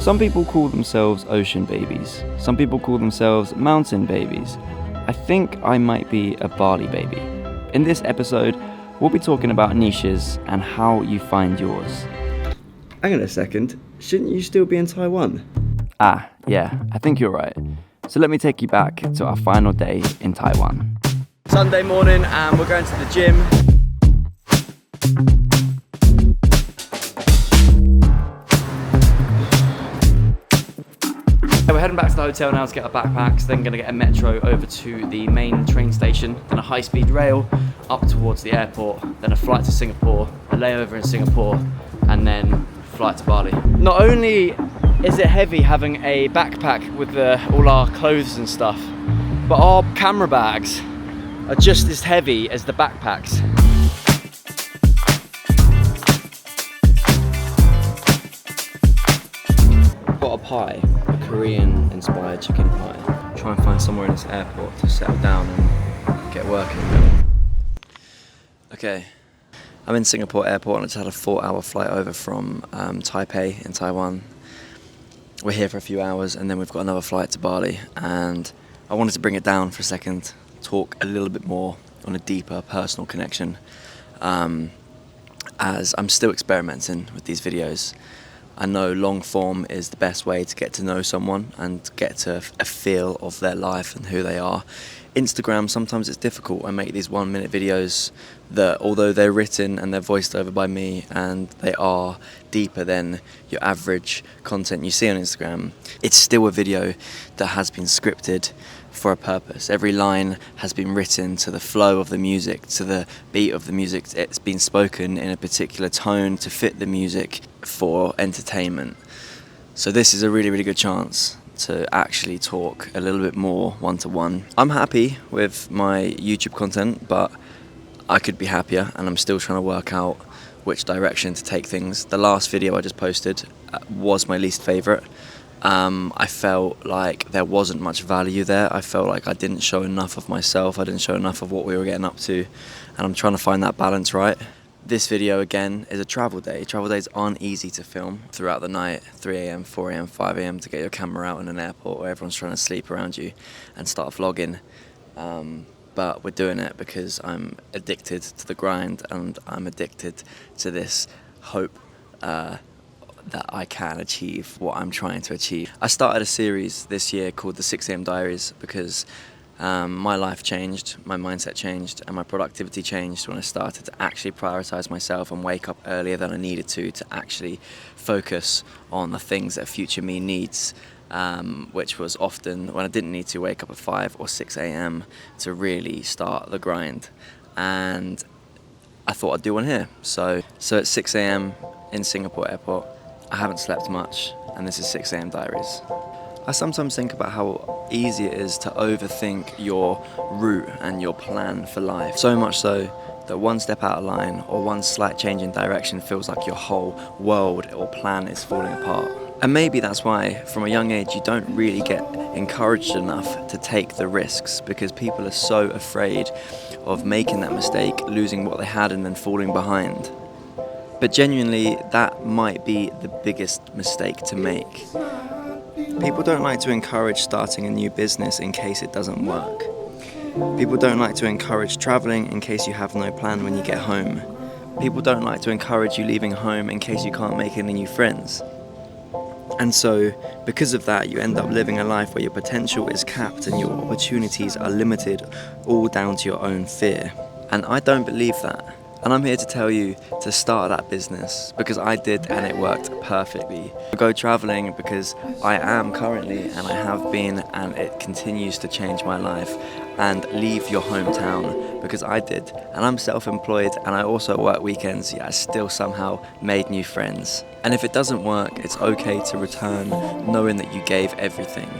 Some people call themselves ocean babies. Some people call themselves mountain babies. I think I might be a Bali baby. In this episode, we'll be talking about niches and how you find yours. Hang on a second, shouldn't you still be in Taiwan? Yeah, I think you're right. So let me take you back to our final day in Taiwan. Sunday morning and we're going to the gym. We're heading back to the hotel now to get our backpacks, then going to get a metro over to the main train station, then a high-speed rail up towards the airport, then a flight to Singapore, a layover in Singapore, and then flight to Bali. Not only is it heavy having a backpack with all our clothes and stuff, but our camera bags are just as heavy as the backpacks. Got a pie, a Korean-inspired chicken pie. Try and find somewhere in this airport to settle down and get working. Okay, I'm in Singapore airport and I just had a 4-hour flight over from Taipei in Taiwan. We're here for a few hours and then we've got another flight to Bali, and I wanted to bring it down for a second, talk a little bit more on a deeper personal connection, as I'm still experimenting with these videos. I know long form is the best way to get to know someone and get to a feel of their life and who they are. Instagram, sometimes it's difficult. I make these 1-minute videos that, although they're written and they're voiced over by me and they are deeper than your average content you see on Instagram, it's still a video that has been scripted for a purpose. Every line has been written to the flow of the music, to the beat of the music. It's been spoken in a particular tone to fit the music for entertainment. So this is a really, really good chance to actually talk a little bit more one-to-one. I'm happy with my YouTube content, but I could be happier, and I'm still trying to work out which direction to take things. The last video I just posted was my least favourite. I felt like there wasn't much value there. I felt like I didn't show enough of myself. I didn't show enough of what we were getting up to, and I'm trying to find that balance right. This video again is a travel day. Travel days aren't easy to film throughout the night, 3 a.m, 4 a.m, 5 a.m, to get your camera out in an airport where everyone's trying to sleep around you and start vlogging. But we're doing it because I'm addicted to the grind, and I'm addicted to this hope that I can achieve what I'm trying to achieve. I started a series this year called the 6 a.m. Diaries because my life changed, my mindset changed, and my productivity changed when I started to actually prioritize myself and wake up earlier than I needed to actually focus on the things that future me needs, which was often when I didn't need to wake up at 5 or 6 a.m. to really start the grind. And I thought I'd do one here. So at 6 a.m. in Singapore airport, I haven't slept much, and this is 6 a.m. Diaries. I sometimes think about how easy it is to overthink your route and your plan for life. So much so that one step out of line or one slight change in direction feels like your whole world or plan is falling apart. And maybe that's why, from a young age, you don't really get encouraged enough to take the risks, because people are so afraid of making that mistake, losing what they had and then falling behind. But genuinely, that might be the biggest mistake to make. People don't like to encourage starting a new business in case it doesn't work. People don't like to encourage traveling in case you have no plan when you get home. People don't like to encourage you leaving home in case you can't make any new friends. And so, because of that, you end up living a life where your potential is capped and your opportunities are limited, all down to your own fear. And I don't believe that. And I'm here to tell you to start that business, because I did and it worked perfectly. Go traveling because I am currently, and I have been, and it continues to change my life. And leave your hometown because I did. And I'm self-employed and I also work weekends, yet I still somehow made new friends. And if it doesn't work, it's okay to return knowing that you gave everything,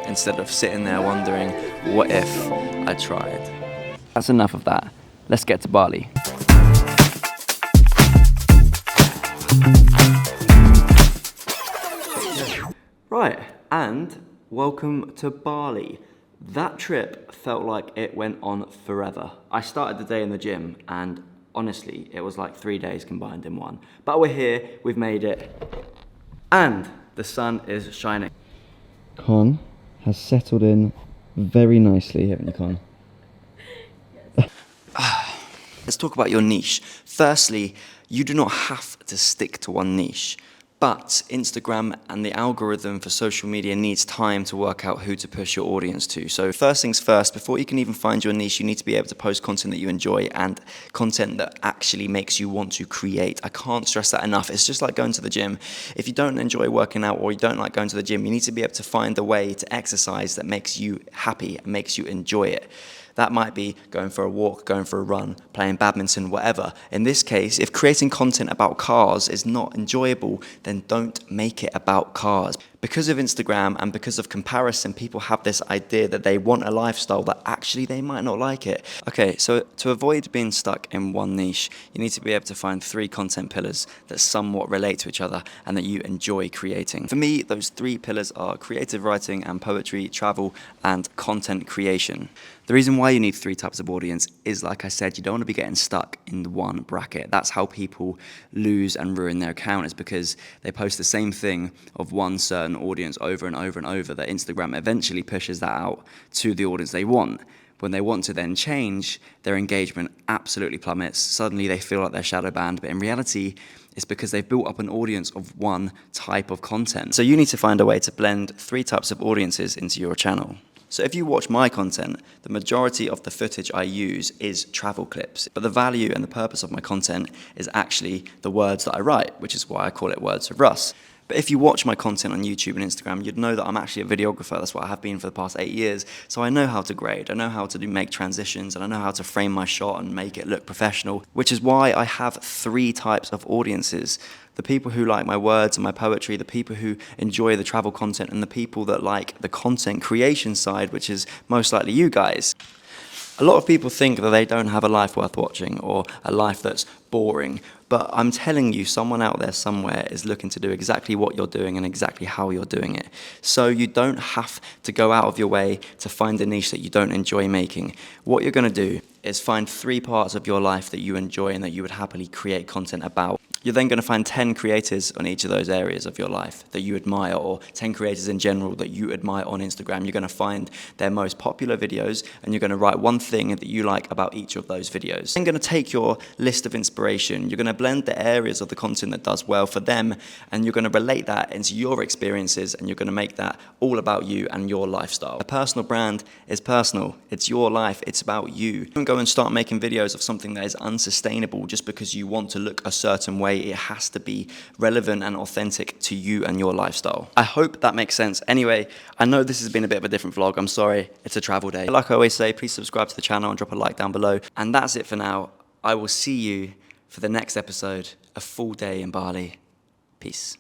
instead of sitting there wondering, what if I tried? That's enough of that. Let's get to Bali. Right, and welcome to Bali. That trip felt like it went on forever. I started the day in the gym and honestly, it was like 3 days combined in one. But we're here, we've made it. And The sun is shining. Con has settled in very nicely, haven't you, Con? Let's talk about your niche. Firstly, you do not have to stick to one niche, but Instagram and the algorithm for social media needs time to work out who to push your audience to. So first things first, before you can even find your niche, you need to be able to post content that you enjoy and content that actually makes you want to create. I can't stress that enough. It's just like going to the gym. If you don't enjoy working out or you don't like going to the gym, you need to be able to find a way to exercise that makes you happy and makes you enjoy it. That might be going for a walk, going for a run, playing badminton, whatever. In this case, if creating content about cars is not enjoyable, then don't make it about cars. Because of Instagram and because of comparison, people have this idea that they want a lifestyle that actually they might not like it. Okay, so to avoid being stuck in one niche, you need to be able to find 3 content pillars that somewhat relate to each other and that you enjoy creating. For me, those 3 pillars are creative writing and poetry, travel, and content creation. The reason why you need 3 types of audience is, like I said, you don't want to be getting stuck in the one bracket. That's how people lose and ruin their account, is because they post the same thing of one certain audience over and over and over, that Instagram eventually pushes that out to the audience they want. When they want to then change, their engagement absolutely plummets. Suddenly they feel like they're shadow banned, but in reality, it's because they've built up an audience of one type of content. So you need to find a way to blend 3 types of audiences into your channel. So if you watch my content, the majority of the footage I use is travel clips, but the value and the purpose of my content is actually the words that I write, which is why I call it Words of Russ. But if you watch my content on YouTube and Instagram, you'd know that I'm actually a videographer. That's what I have been for the past 8 years. So I know how to grade, I know how to make transitions, and I know how to frame my shot and make it look professional, which is why I have 3 types of audiences. The people who like my words and my poetry, the people who enjoy the travel content, and the people that like the content creation side, which is most likely you guys. A lot of people think that they don't have a life worth watching or a life that's boring, but I'm telling you, someone out there somewhere is looking to do exactly what you're doing and exactly how you're doing it. So you don't have to go out of your way to find a niche that you don't enjoy making. What you're going to do is find 3 parts of your life that you enjoy and that you would happily create content about. You're then going to find 10 creators on each of those areas of your life that you admire, or 10 creators in general that you admire on Instagram. You're going to find their most popular videos and you're going to write one thing that you like about each of those videos. Then you're going to take your list of inspiration, you're going to blend the areas of the content that does well for them, and you're going to relate that into your experiences, and you're going to make that all about you and your lifestyle. A personal brand is personal. It's your life. It's about you. Don't go and start making videos of something that is unsustainable just because you want to look a certain way. It has to be relevant and authentic to you and your lifestyle. I hope that makes sense. Anyway, I know this has been a bit of a different vlog. I'm sorry, it's a travel day. Like I always say, please subscribe to the channel and drop a like down below. And that's it for now. I will see you for the next episode, a full day in Bali. Peace.